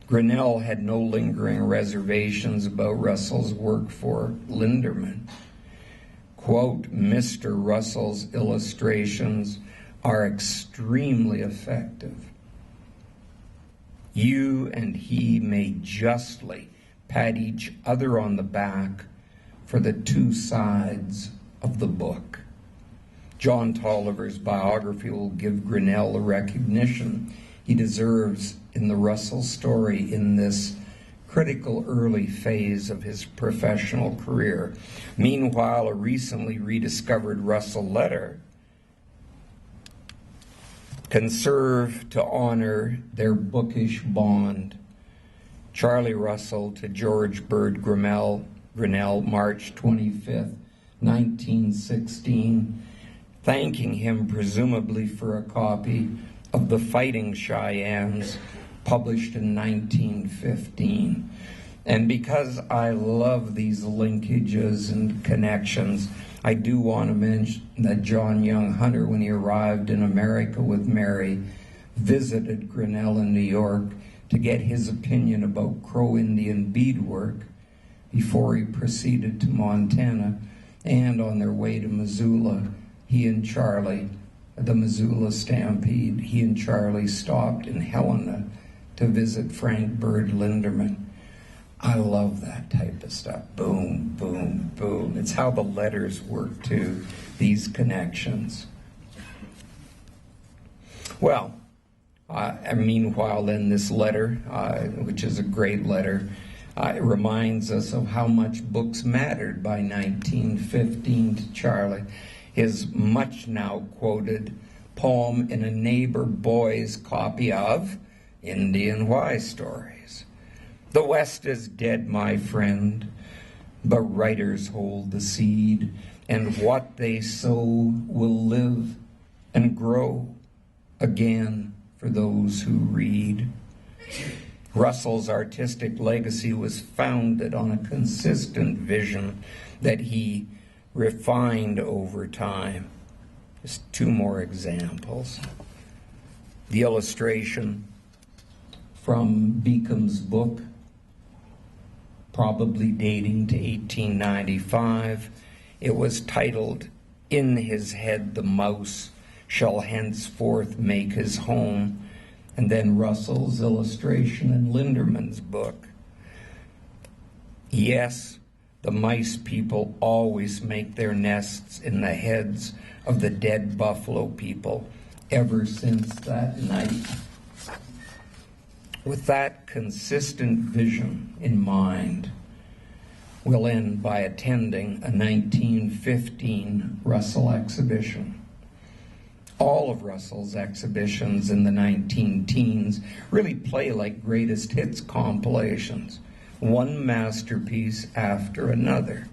Grinnell had no lingering reservations about Russell's work for Linderman. Quote, Mr. Russell's illustrations are extremely effective. You and he may justly pat each other on the back for the two sides of the book. John Tolliver's biography will give Grinnell the recognition he deserves in the Russell story in this critical early phase of his professional career. Meanwhile, a recently rediscovered Russell letter can serve to honor their bookish bond. Charlie Russell to George Bird Grinnell, March 25th, 1916, thanking him presumably for a copy of The Fighting Cheyennes, published in 1915. And because I love these linkages and connections, I do want to mention that John Young Hunter, when he arrived in America with Mary, visited Grinnell in New York to get his opinion about Crow Indian beadwork before he proceeded to Montana. And on their way to Missoula, he and Charlie, the Missoula Stampede, he and Charlie stopped in Helena to visit Frank Bird Linderman. I love that type of stuff. Boom, boom, boom. It's how the letters work too, these connections. Well, meanwhile then this letter, which is a great letter, it reminds us of how much books mattered by 1915 to Charlie. His much now quoted poem in a neighbor boy's copy of Indian Why Stories. The West is dead, my friend, but writers hold the seed, and what they sow will live and grow again for those who read. Russell's artistic legacy was founded on a consistent vision that he refined over time. Just two more examples. The illustration from Beacomb's book, probably dating to 1895. It was titled, In His Head the Mouse Shall Henceforth Make His Home, and then Russell's illustration in Linderman's book. Yes, the mice people always make their nests in the heads of the dead buffalo people ever since that night. With that consistent vision in mind, we'll end by attending a 1915 Russell exhibition. All of Russell's exhibitions in the 19-teens really play like greatest hits compilations, one masterpiece after another.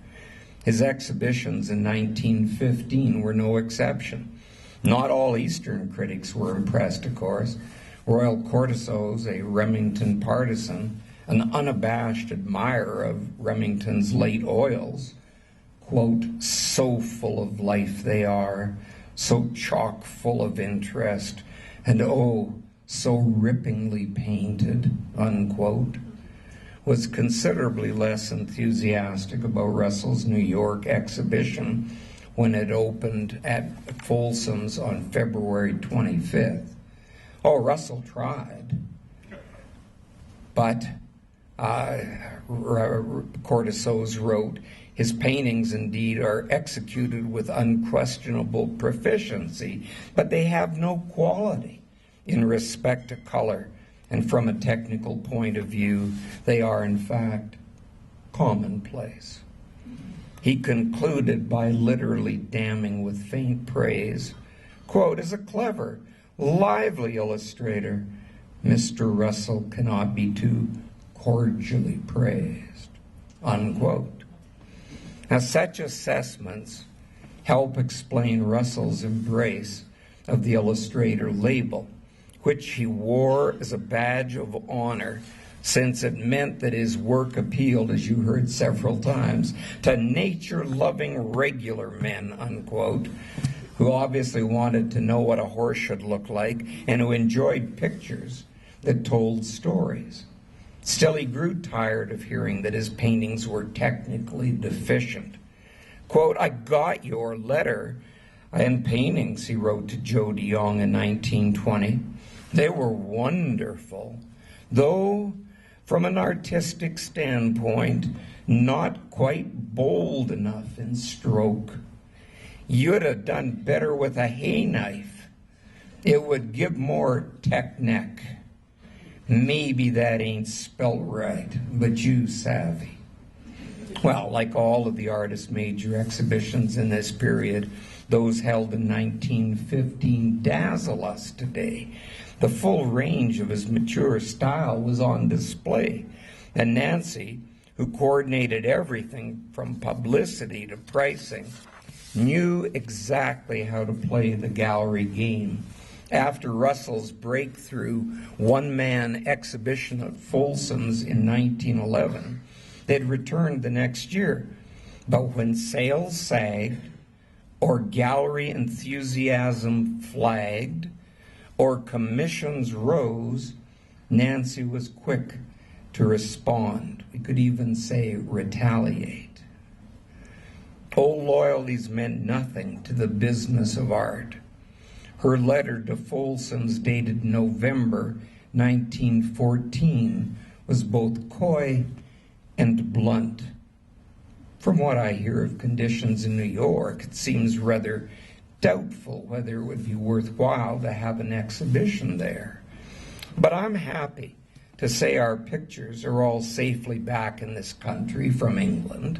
His exhibitions in 1915 were no exception. Not all Eastern critics were impressed, of course. Royal Cortissoz, a Remington partisan, an unabashed admirer of Remington's late oils, quote, so full of life they are, so chock full of interest, and oh, so ripplingly painted, unquote, was considerably less enthusiastic about Russell's New York exhibition when it opened at Folsom's on February 25th. Oh, Russell tried, but Cortissoz wrote, his paintings indeed are executed with unquestionable proficiency, but they have no quality in respect to color, and from a technical point of view, they are in fact commonplace. He concluded by literally damning with faint praise, quote, as a clever, lively illustrator, Mr. Russell cannot be too cordially praised, unquote. Now, such assessments help explain Russell's embrace of the illustrator label, which he wore as a badge of honor, since it meant that his work appealed, as you heard several times, to nature-loving regular men, unquote, who obviously wanted to know what a horse should look like and who enjoyed pictures that told stories. Still, he grew tired of hearing that his paintings were technically deficient. Quote, I got your letter and paintings, he wrote to Joe de Jong in 1920. They were wonderful, though from an artistic standpoint, not quite bold enough in stroke. You'd have done better with a hay knife. It would give more technique. Maybe that ain't spelt right, but you savvy. Well, like all of the artist's major exhibitions in this period, those held in 1915 dazzle us today. The full range of his mature style was on display, and Nancy, who coordinated everything from publicity to pricing, knew exactly how to play the gallery game. After Russell's breakthrough one-man exhibition at Folsom's in 1911, they'd returned the next year. But when sales sagged, or gallery enthusiasm flagged, or commissions rose, Nancy was quick to respond. We could even say retaliate. Old loyalties meant nothing to the business of art. Her letter to Folsom's, dated November 1914, was both coy and blunt. From what I hear of conditions in New York, it seems rather doubtful whether it would be worthwhile to have an exhibition there. But I'm happy to say our pictures are all safely back in this country from England.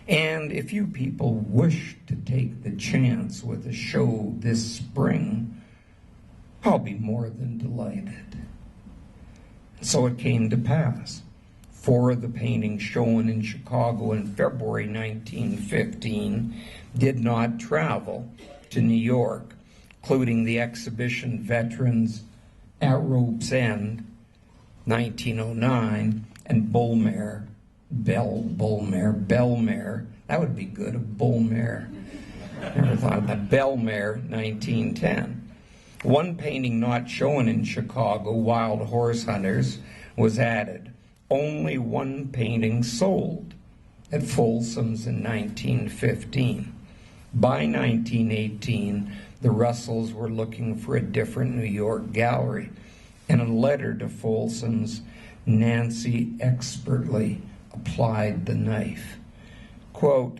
And if you people wish to take the chance with a show this spring, I'll be more than delighted. So it came to pass. 4 of the paintings shown in Chicago in February 1915 did not travel to New York, including the exhibition Veterans at Rope's End, 1909, and Bellmare, that would be good, a Bellmare. Never thought of that. Bellmare, 1910. One painting not shown in Chicago, Wild Horse Hunters, was added. Only one painting sold at Folsom's in 1915. By 1918, the Russells were looking for a different New York gallery. In a letter to Folsom's, Nancy expertly applied the knife. Quote,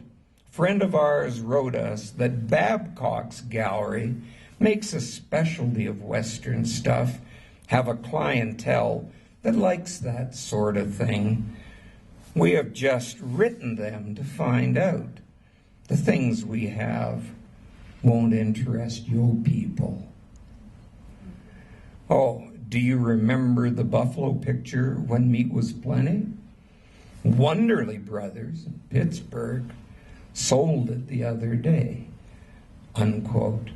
friend of ours wrote us that Babcock's gallery makes a specialty of Western stuff, have a clientele that likes that sort of thing. We have just written them to find out. The things we have won't interest your people. Oh, do you remember the Buffalo picture, When Meat Was Plenty? Wonderly Brothers in Pittsburgh sold it the other day, unquote.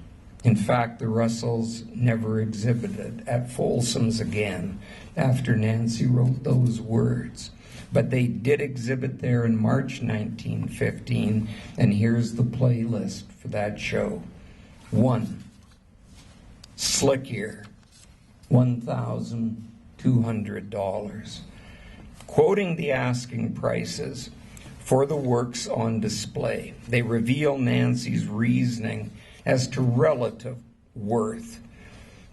In fact, the Russells never exhibited at Folsom's again after Nancy wrote those words. But they did exhibit there in March 1915, and here's the playlist for that show. 1. Slick ear, $1,200. Quoting the asking prices for the works on display, they reveal Nancy's reasoning as to relative worth.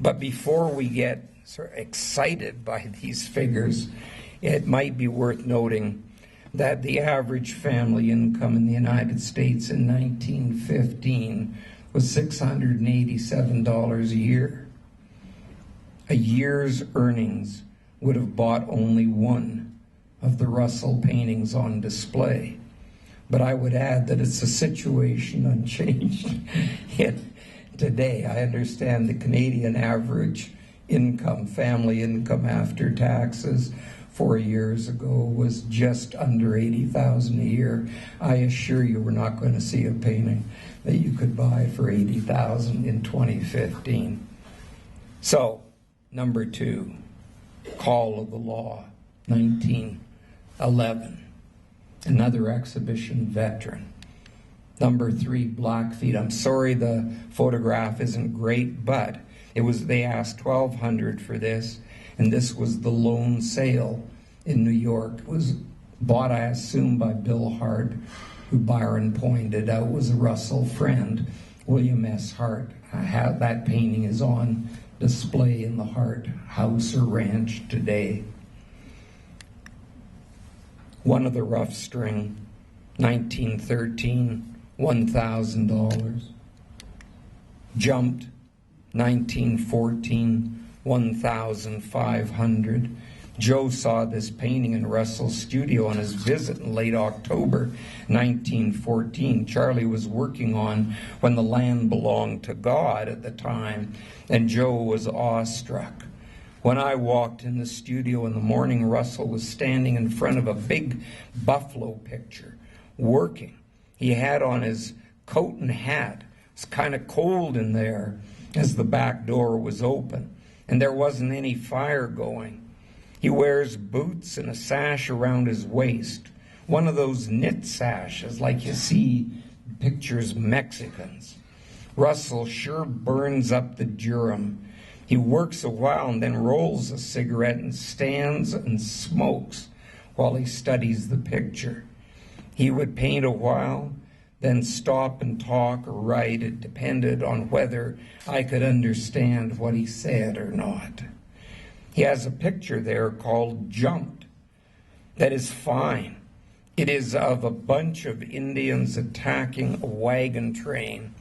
But before we get sort of excited by these figures, it might be worth noting that the average family income in the United States in 1915 was $687 a year. A year's earnings would have bought only one of the Russell paintings on display. But I would add that it's a situation unchanged today. I understand the Canadian average income, family income after taxes, 4 years ago was just under $80,000 a year. I assure you we're not going to see a painting that you could buy for $80,000 in 2015. So, number 2, Call of the Law, 1911. Another exhibition veteran. Number 3, Blackfeet. I'm sorry the photograph isn't great, but they asked $1,200 for this, and this was the lone sale in New York. It was bought, I assume, by Bill Hart, who Byron pointed out was a Russell friend, William S. Hart. That painting is on display in the Hart house or ranch today. One of the Rough String, 1913, $1,000. Jumped, 1914, $1,500. Joe saw this painting in Russell's studio on his visit in late October 1914. Charlie was working on When the Land Belonged to God at the time, and Joe was awestruck. When I walked in the studio in the morning, Russell was standing in front of a big buffalo picture, working. He had on his coat and hat. It was kind of cold in there as the back door was open, and there wasn't any fire going. He wears boots and a sash around his waist, one of those knit sashes like you see in pictures Mexicans. Russell sure burns up the Durham. He works a while and then rolls a cigarette and stands and smokes while he studies the picture. He would paint a while, then stop and talk or write. It depended on whether I could understand what he said or not. He has a picture there called Jumped that is fine. It is of a bunch of Indians attacking a wagon train.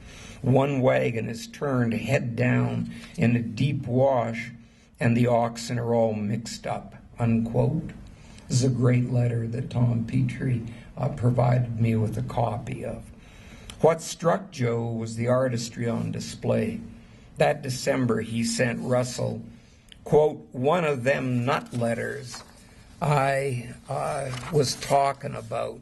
One wagon is turned head down in a deep wash, and the oxen are all mixed up, unquote. This is a great letter that Tom Petrie provided me with a copy of. What struck Joe was the artistry on display. That December, he sent Russell, quote, one of them nut letters I was talking about.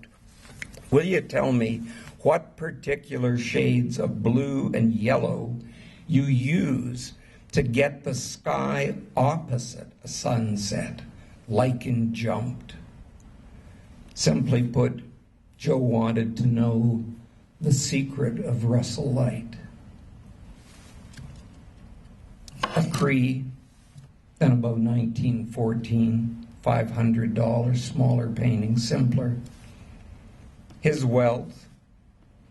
Will you tell me what particular shades of blue and yellow you use to get the sky opposite a sunset, like in Jumped? Simply put, Joe wanted to know the secret of Russell light. A Cree, then about 1914, $500, smaller painting, simpler. His Wealth,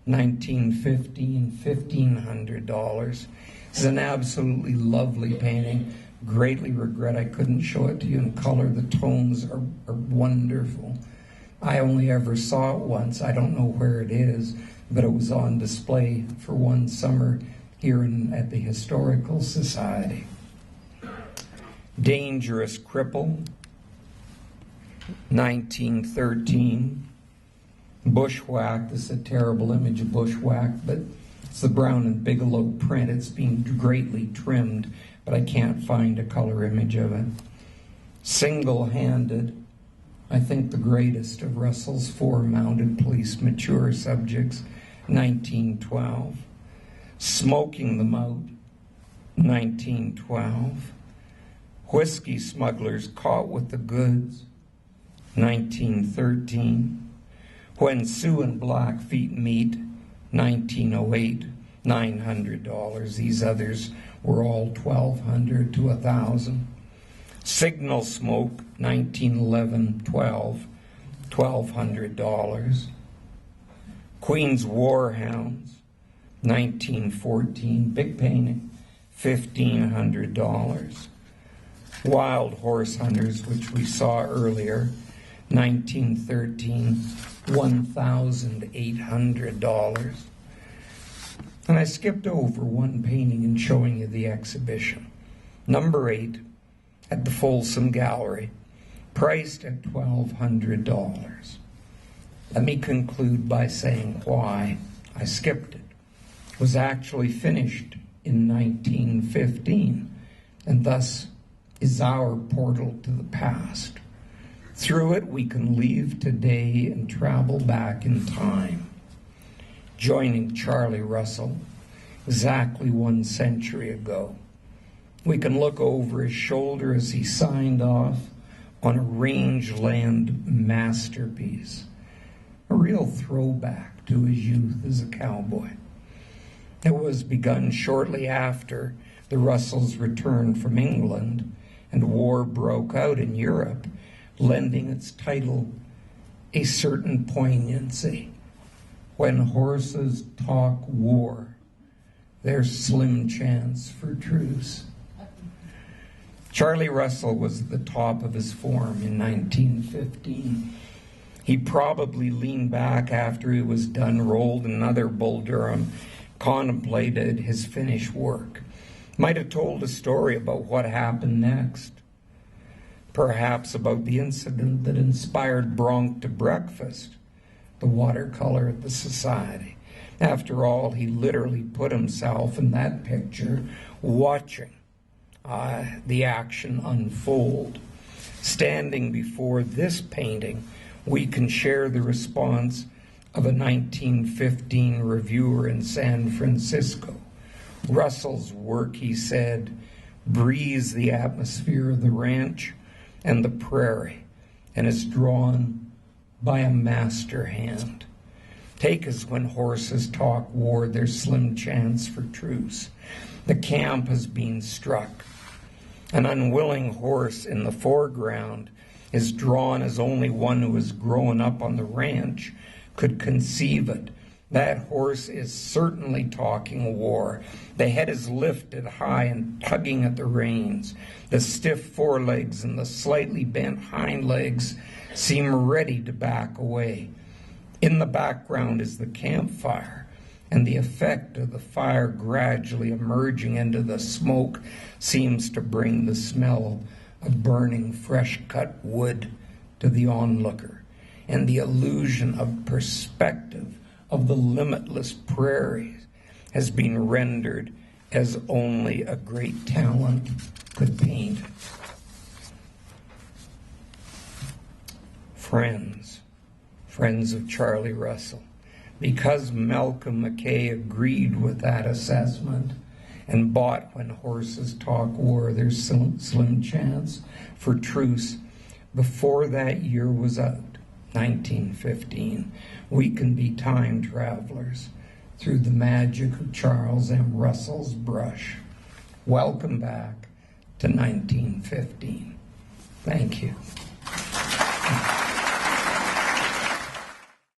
1915, $1,500. This is an absolutely lovely painting. Greatly regret I couldn't show it to you in color. The tones are wonderful. I only ever saw it once. I don't know where it is, but it was on display for one summer here at the Historical Society. Dangerous Cripple, 1913. Bushwhack, this is a terrible image of Bushwhack, but it's the Brown and Bigelow print. It's being greatly trimmed, but I can't find a color image of it. Single-handed, I think the greatest of Russell's 4 mounted police mature subjects, 1912. Smoking them out, 1912. Whiskey smugglers caught with the goods, 1913. When Sioux and Blackfeet meet, 1908. $900. These others were all $1,200 to $1,000. Signal Smoke, 1911-12, $1,200. Queen's Warhounds, 1914, big painting, $1,500. Wild Horse Hunters, which we saw earlier, 1913, $1,800. And I skipped over one painting in showing you the exhibition. Number 8 at the Folsom Gallery, priced at $1,200. Let me conclude by saying why I skipped it. It was actually finished in 1915, and thus is our portal to the past. Through it, we can leave today and travel back in time, joining Charlie Russell exactly 1 century ago. We can look over his shoulder as he signed off on a rangeland masterpiece, a real throwback to his youth as a cowboy. It was begun shortly after the Russells returned from England and war broke out in Europe, lending its title a certain poignancy. When horses talk war, there's slim chance for truce. Charlie Russell was at the top of his form in 1915. He probably leaned back after he was done, rolled another Bull Durham, contemplated his finished work. Might have told a story about what happened next. Perhaps about the incident that inspired Bronk to breakfast, the watercolor at the Society. After all, he literally put himself in that picture watching the action unfold. Standing before this painting, we can share the response of a 1915 reviewer in San Francisco. Russell's work, he said, breathes the atmosphere of the ranch and the prairie, and is drawn by a master hand. Take as when horses talk war, there's slim chance for truce. The camp has been struck. An unwilling horse in the foreground is drawn as only one who has grown up on the ranch could conceive it. That horse is certainly talking war. The head is lifted high and tugging at the reins. The stiff forelegs and the slightly bent hind legs seem ready to back away. In the background is the campfire, and the effect of the fire gradually emerging into the smoke seems to bring the smell of burning fresh-cut wood to the onlooker, and the illusion of perspective of the limitless prairies has been rendered as only a great talent could paint. Friends of Charlie Russell, because Malcolm McKay agreed with that assessment and bought When Horses Talk War, there's slim chance for truce, before that year was out, 1915, we can be time travelers through the magic of Charles M. Russell's brush. Welcome back to 1915. Thank you.